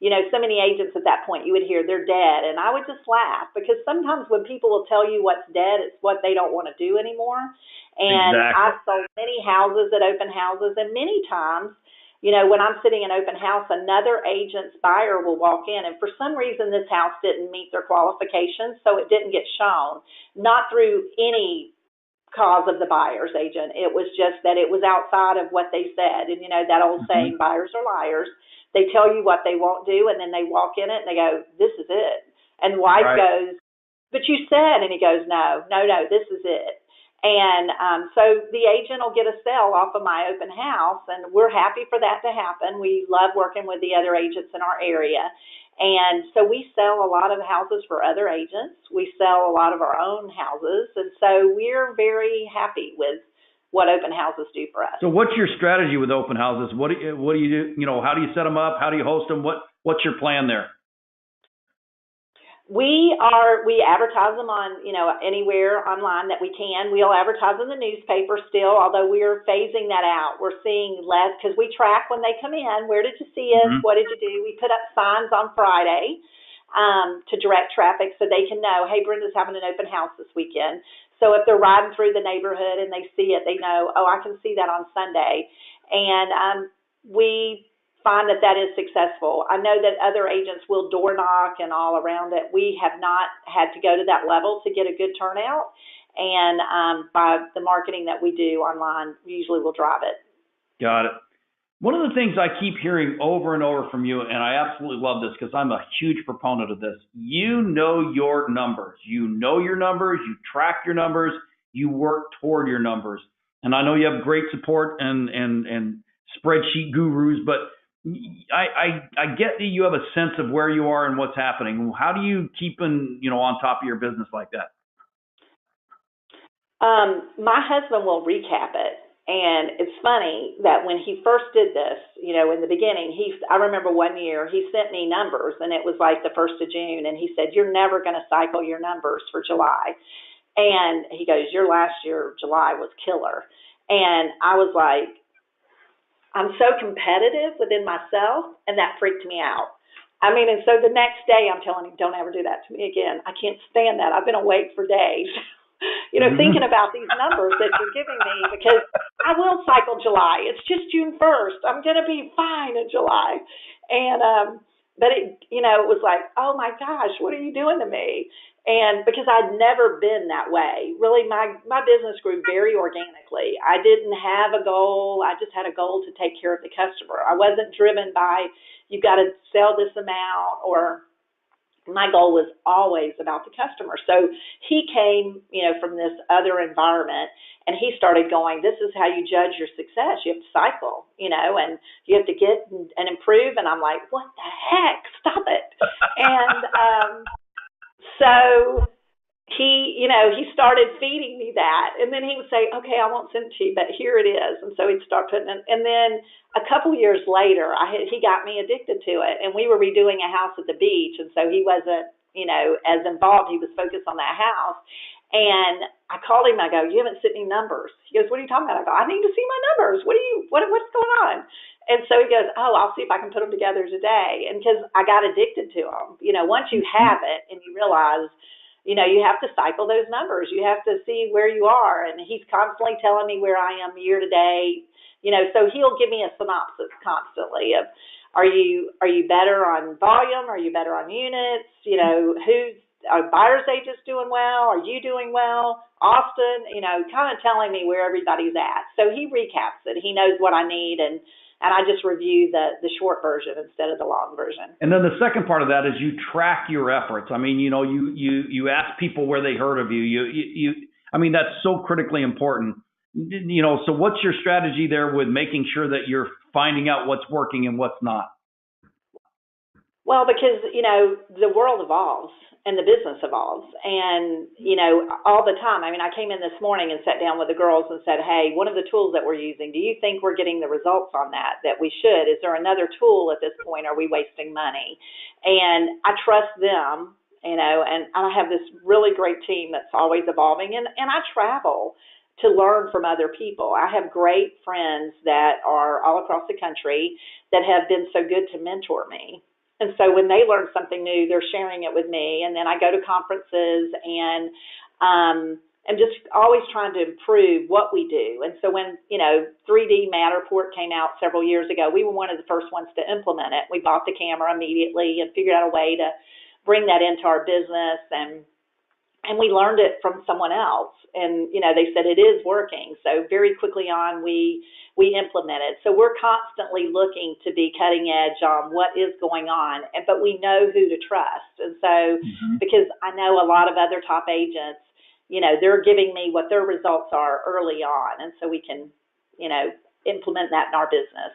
so many agents at that point, you would hear they're dead, and I would just laugh, because sometimes when people will tell you what's dead, it's what they don't want to do anymore. And exactly. I've sold many houses at open houses, and many times, when I'm sitting in open house, another agent's buyer will walk in, and for some reason this house didn't meet their qualifications, so it didn't get shown, not through any cause of the buyer's agent. It was just that it was outside of what they said. And, that old saying, buyers are liars. They tell you what they won't do, and then they walk in it, and they go, this is it. And the wife goes, but you said, and he goes, no, this is it. And so the agent will get a sale off of my open house, and we're happy for that to happen. We love working with the other agents in our area. And so we sell a lot of houses for other agents. We sell a lot of our own houses. And so we're very happy with what open houses do for us. So what's your strategy with open houses? What do you do? How do you set them up? How do you host them? What's your plan there? We advertise them on, anywhere online that we can. We'll advertise in the newspaper still, although we're phasing that out. We're seeing less, because we track when they come in. Where did you see us? What did you do? We put up signs on Friday to direct traffic so they can know, hey, Brenda's having an open house this weekend. So if they're riding through the neighborhood and they see it, they know, oh, I can see that on Sunday. And we find that is successful. I know that other agents will door knock and all around it. We have not had to go to that level to get a good turnout. And by the marketing that we do online, usually we'll drive it. Got it. One of the things I keep hearing over and over from you, and I absolutely love this because I'm a huge proponent of this, you know your numbers. You know your numbers, you track your numbers, you work toward your numbers. And I know you have great support and spreadsheet gurus, but I get that you have a sense of where you are and what's happening. How do you keep on top of your business like that? My husband will recap it. And it's funny that when he first did this, in the beginning, I remember one year he sent me numbers, and it was like the 1st of June, and he said, "You're never going to cycle your numbers for July." And he goes, "Your last year, July, was killer." And I was like, I'm so competitive within myself, and that freaked me out. I mean, and so the next day I'm telling him, "Don't ever do that to me again. I can't stand that. I've been awake for days." Thinking about these numbers that you're giving me, because I will cycle July. It's just June 1st. I'm going to be fine in July. And, but it was like, oh my gosh, what are you doing to me? And because I'd never been that way, really, my business grew very organically. I didn't have a goal. I just had a goal to take care of the customer. I wasn't driven by, you've got to sell this amount, or my goal was always about the customer. So he came, from this other environment, and he started going, this is how you judge your success. You have to cycle, and you have to get and improve. And I'm like, what the heck? Stop it. And so he started feeding me that. And then he would say, okay, I won't send it to you, but here it is. And so he'd start putting it. And then a couple years later, he got me addicted to it. And we were redoing a house at the beach. And so he wasn't, as involved. He was focused on that house. And I called him. I go, "You haven't sent me numbers." He goes, "What are you talking about?" I go, "I need to see my numbers. What's going on?" And so he goes, "Oh, I'll see if I can put them together today." And because I got addicted to them, once you have it and you realize, you have to cycle those numbers. You have to see where you are. And he's constantly telling me where I am year to date. So he'll give me a synopsis constantly of, are you better on volume? Are you better on units? Are buyer's agents doing well? Are you doing well? Austin, kind of telling me where everybody's at. So he recaps it. He knows what I need, and I just review the short version instead of the long version. And then the second part of that is you track your efforts. I mean, you ask people where they heard of you. I mean, that's so critically important. So what's your strategy there with making sure that you're finding out what's working and what's not? Well, because, the world evolves and the business evolves, and, all the time. I mean, I came in this morning and sat down with the girls and said, "Hey, one of the tools that we're using, do you think we're getting the results on that we should? Is there another tool at this point? Are we wasting money?" And I trust them, and I have this really great team that's always evolving, and I travel to learn from other people. I have great friends that are all across the country that have been so good to mentor me. And so when they learn something new, they're sharing it with me. And then I go to conferences and I'm just always trying to improve what we do. And so when, 3D Matterport came out several years ago, we were one of the first ones to implement it. We bought the camera immediately and figured out a way to bring that into our business. And we learned it from someone else. And, they said it is working. So very quickly on, we implemented. So we're constantly looking to be cutting edge on what is going on, but we know who to trust. And so because I know a lot of other top agents, they're giving me what their results are early on. And so we can, implement that in our business.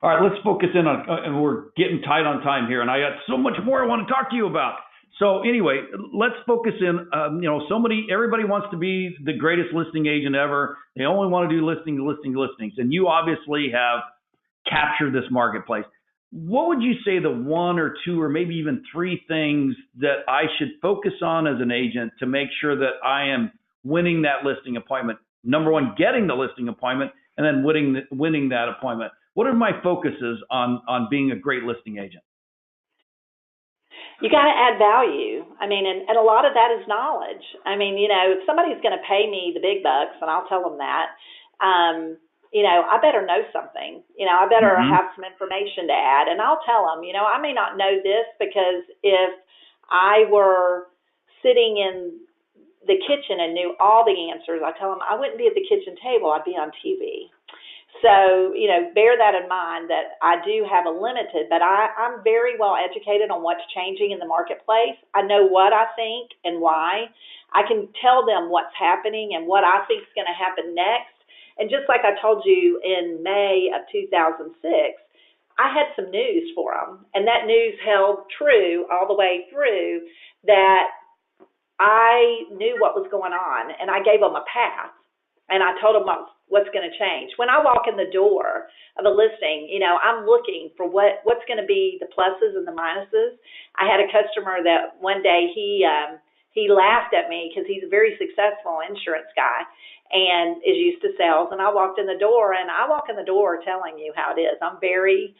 All right, let's focus in on, and we're getting tight on time here, and I got so much more I want to talk to you about. So anyway, let's focus in. Everybody wants to be the greatest listing agent ever. They only want to do listings. And you obviously have captured this marketplace. What would you say the one or two or maybe even three things that I should focus on as an agent to make sure that I am winning that listing appointment? Number one, getting the listing appointment, and then winning that appointment. What are my focuses on being a great listing agent? You got to add value. I mean, and a lot of that is knowledge. I mean, if somebody's going to pay me the big bucks, and I'll tell them that, I better know something. I better have some information to add. And I'll tell them, I may not know this, because if I were sitting in the kitchen and knew all the answers. I tell them I wouldn't be at the kitchen table, I'd be on TV. So, bear that in mind that I do have a limited, but I'm very well educated on what's changing in the marketplace. I know what I think and why. I can tell them what's happening and what I think is going to happen next. And just like I told you in May of 2006, I had some news for them, and that news held true all the way through, that I knew what was going on, and I gave them a path, and I told them what's going to change. When I walk in the door of a listing, I'm looking for what's going to be the pluses and the minuses. I had a customer that one day he laughed at me because he's a very successful insurance guy and is used to sales. And I walked in the door, and I walk in the door telling you how it is. I'm very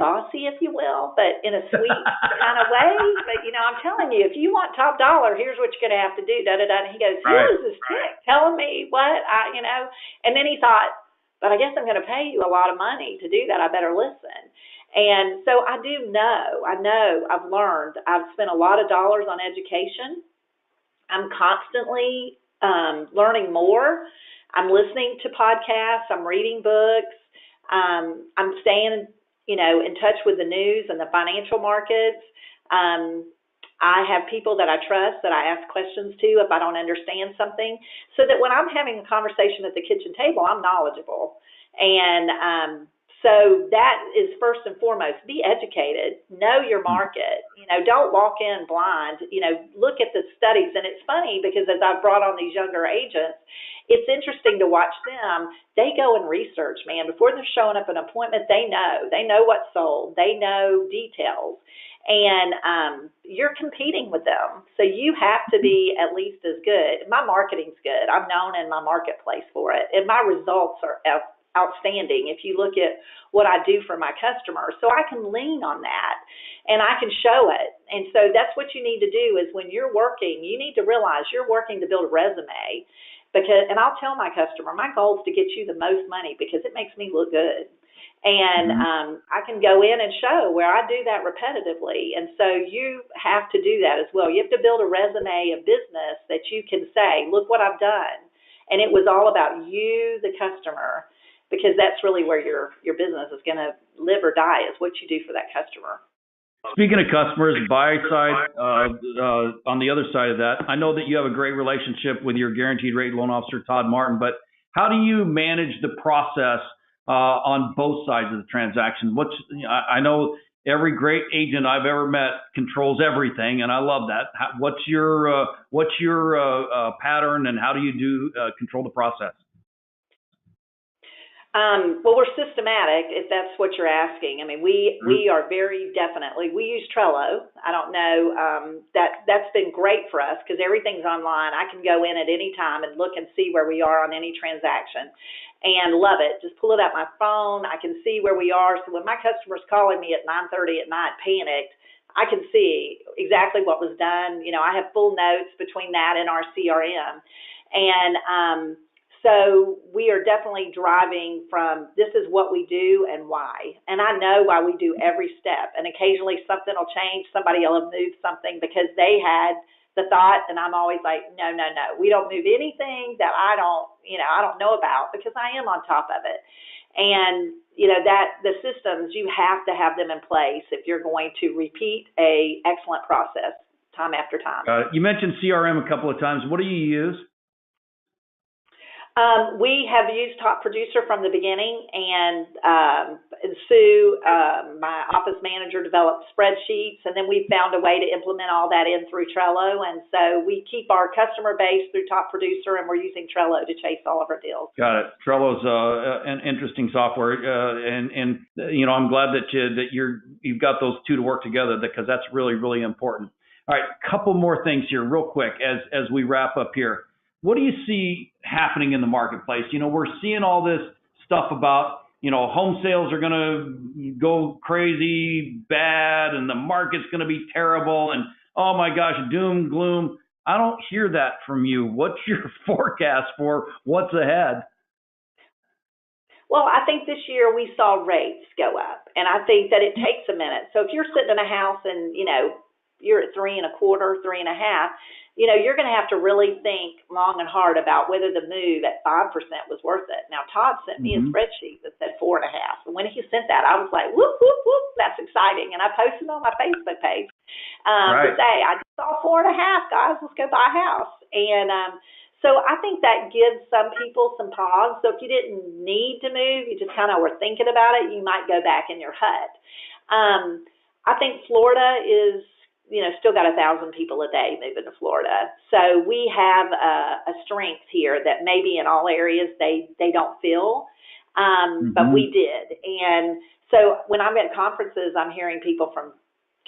bossy, if you will, but in a sweet kind of way. But, I'm telling you, if you want top dollar, here's what you're going to have to do, da-da-da. And he goes, who is this chick telling me what? And then he thought, but I guess I'm going to pay you a lot of money to do that. I better listen. And so I know, I've learned. I've spent a lot of dollars on education. I'm constantly learning more. I'm listening to podcasts. I'm reading books. I'm staying, in touch with the news and the financial markets. I have people that I trust that I ask questions to if I don't understand something, so that when I'm having a conversation at the kitchen table, I'm knowledgeable. And so that is first and foremost. Be educated. Know your market. Don't walk in blind. Look at the studies. And it's funny because as I've brought on these younger agents, it's interesting to watch them. They go and research, man. Before they're showing up at an appointment, they know what's sold. They know details. And you're competing with them. So you have to be at least as good. My marketing's good. I'm known in my marketplace for it. And my results are outstanding if you look at what I do for my customers. So I can lean on that and I can show it. And so that's what you need to do is when you're working, you need to realize you're working to build a resume. And I'll tell my customer, my goal is to get you the most money because it makes me look good. And I can go in and show where I do that repetitively. And so you have to do that as well. You have to build a resume of business that you can say, look what I've done. And it was all about you, the customer, because that's really where your business is going to live or die, is what you do for that customer. Speaking of customers, buy side, on the other side of that, I know that you have a great relationship with your guaranteed rate loan officer, Todd Martin, but how do you manage the process on both sides of the transaction? I know every great agent I've ever met controls everything, and I love that. What's your pattern, and how do you control the process? Well, we're systematic, if that's what you're asking. I mean, we are very definitely, we use Trello. I don't know, that's been great for us because everything's online. I can go in at any time and look and see where we are on any transaction and love it. Just pull it out my phone. I can see where we are. So when my customer's calling me at 9:30 at night panicked, I can see exactly what was done. I have full notes between that and our CRM. And, so we are definitely driving from this is what we do and why. And I know why we do every step. And occasionally something will change. Somebody will have moved something because they had the thought. And I'm always like, no. We don't move anything that I don't know about because I am on top of it. And, that the systems, you have to have them in place if you're going to repeat a excellent process time after time. You mentioned CRM a couple of times. What do you use? We have used Top Producer from the beginning, and Sue, my office manager, developed spreadsheets, and then we found a way to implement all that in through Trello. And so we keep our customer base through Top Producer, and we're using Trello to chase all of our deals. Got it. Trello's an interesting software, and I'm glad that you've got those two to work together because that's really, really important. All right, a couple more things here, real quick, as we wrap up here. What do you see happening in the marketplace? We're seeing all this stuff about, home sales are going to go crazy, bad, and the market's going to be terrible, and oh my gosh, doom, gloom. I don't hear that from you. What's your forecast for what's ahead? Well, I think this year we saw rates go up, and I think that it takes a minute. So if you're sitting in a house and, you're at 3.25, 3.5, you're going to have to really think long and hard about whether the move at 5% was worth it. Now, Todd sent me a spreadsheet that said 4.5. And when he sent that, I was like, whoop, whoop, whoop, that's exciting. And I posted on my Facebook page to say, I just saw 4.5, guys, let's go buy a house. And so I think that gives some people some pause. So if you didn't need to move, you just kind of were thinking about it, you might go back in your hut. I think Florida is, still got 1,000 people a day moving to Florida. So we have a strength here that maybe in all areas they don't feel, but we did. And so when I'm at conferences, I'm hearing people from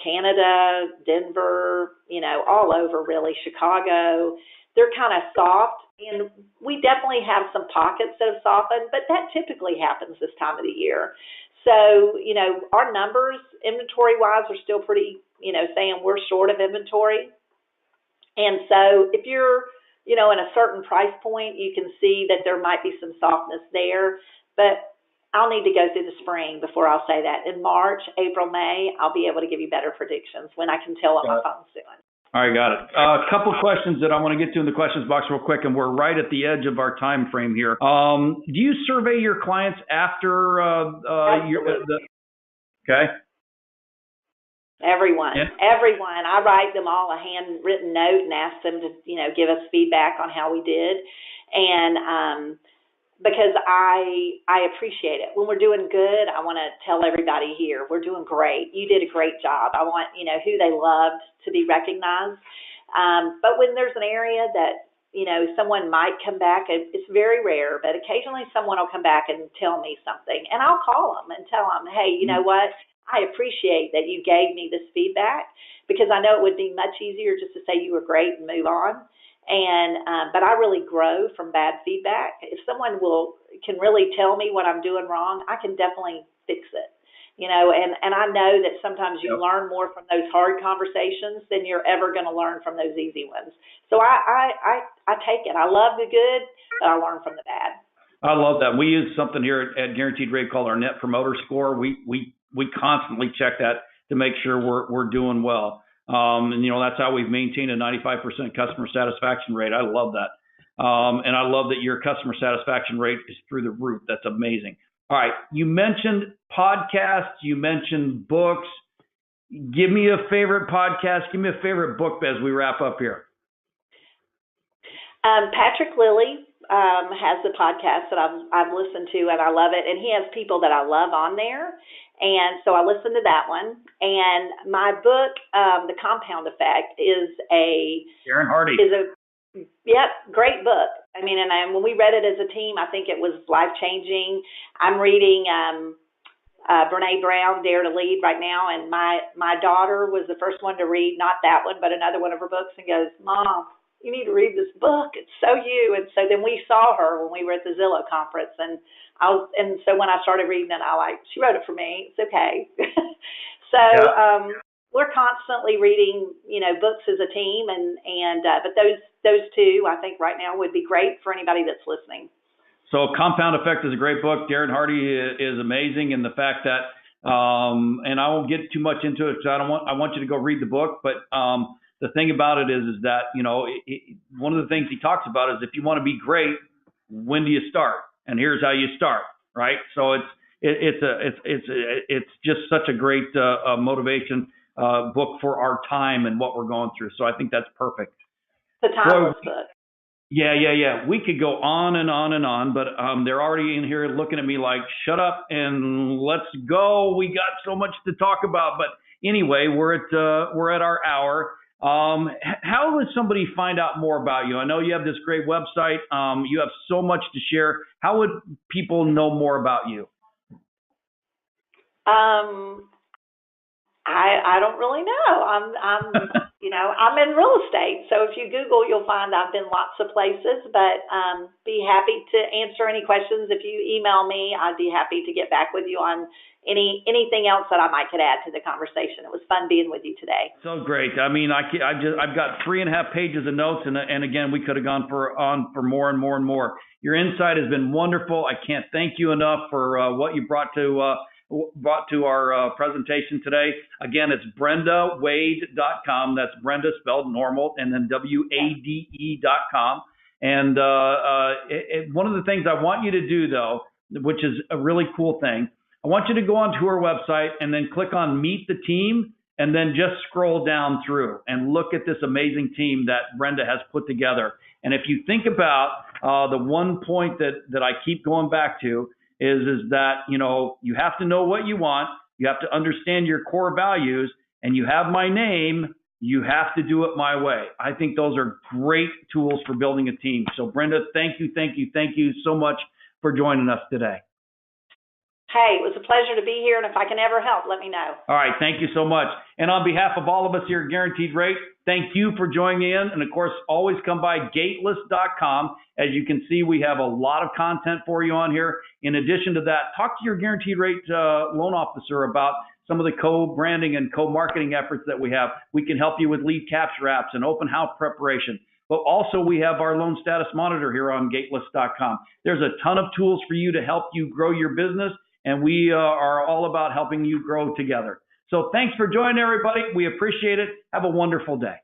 Canada, Denver, all over really, Chicago. They're kind of soft, and we definitely have some pockets that have softened, but that typically happens this time of the year. So, our numbers inventory-wise are still pretty, saying we're short of inventory. And so if you're, in a certain price point, you can see that there might be some softness there. But I'll need to go through the spring before I'll say that. In March, April, May, I'll be able to give you better predictions when I can tell what my phone's doing. All right, got it. A couple questions that I want to get to in the questions box real quick, and we're right at the edge of our time frame here. Do you survey your clients after okay? Everyone. I write them all a handwritten note and ask them to, give us feedback on how we did. And because I appreciate it. When we're doing good, I want to tell everybody here, we're doing great. You did a great job. I want, who they loved to be recognized. But when there's an area that, someone might come back, it's very rare, but occasionally someone will come back and tell me something. And I'll call them and tell them, hey, you know what? I appreciate that you gave me this feedback, because I know it would be much easier just to say you were great and move on. And but I really grow from bad feedback. If someone can really tell me what I'm doing wrong, I can definitely fix it. And I know that sometimes you learn more from those hard conversations than you're ever going to learn from those easy ones. So I take it. I love the good, but I learn from the bad. I love that. We use something here at Guaranteed Rate called our Net Promoter Score. We constantly check that to make sure we're doing well. And that's how we've maintained a 95% customer satisfaction rate. I love that. And I love that your customer satisfaction rate is through the roof. That's amazing. All right. You mentioned podcasts. You mentioned books. Give me a favorite podcast. Give me a favorite book as we wrap up here. Patrick Lilly has the podcast that I've listened to, and I love it. And he has people that I love on there. And so I listened to that one. And my book, The Compound Effect, is Darren Hardy. Great book. I mean, and when we read it as a team, I think it was life-changing. I'm reading Brene Brown, Dare to Lead, right now. And my daughter was the first one to read, not that one, but another one of her books, and goes, Mom, you need to read this book. It's so you. And so then we saw her when we were at the Zillow conference, and so when I started reading it, she wrote it for me. It's okay. So we're constantly reading, books as a team, but those two, I think right now would be great for anybody that's listening. So Compound Effect is a great book. Darren Hardy is amazing, and the fact that, and I won't get too much into it because I want you to go read the book, but the thing about it is that, one of the things he talks about is if you want to be great, when do you start? And here's how you start, right? So it's just such a great motivation book for our time and what we're going through. So I think that's perfect. The timeless book. Yeah. We could go on and on and on, but they're already in here looking at me like, shut up and let's go. We got so much to talk about. But anyway, we're at our hour. How would somebody find out more about you? I know you have this great website. You have so much to share. How would people know more about you? I don't really know. I'm I'm in real estate. So if you Google, you'll find I've been lots of places, but be happy to answer any questions. If you email me, I'd be happy to get back with you on anything else that I might could add to the conversation. It was fun being with you today. So great. I mean, I've got 3.5 pages of notes, and again, we could have gone for more and more and more. Your insight has been wonderful. I can't thank you enough for what you brought to brought to our presentation today. Again, it's BrendaWade.com. That's Brenda spelled normal, and then WADE.com. And one of the things I want you to do, though, which is a really cool thing, I want you to go onto her website and then click on Meet the Team, and then just scroll down through and look at this amazing team that Brenda has put together. And if you think about the one point that I keep going back to is that, you have to know what you want, you have to understand your core values, and you have my name, you have to do it my way. I think those are great tools for building a team. So Brenda, thank you so much for joining us today. Hey, it was a pleasure to be here, and if I can ever help, let me know. All right, thank you so much. And on behalf of all of us here at Guaranteed Rate, thank you for joining in. And of course, always come by Gateless.com. As you can see, we have a lot of content for you on here. In addition to that, talk to your Guaranteed Rate loan officer about some of the co-branding and co-marketing efforts that we have. We can help you with lead capture apps and open house preparation. But also we have our loan status monitor here on Gateless.com. There's a ton of tools for you to help you grow your business, and we are all about helping you grow together. So thanks for joining, everybody. We appreciate it. Have a wonderful day.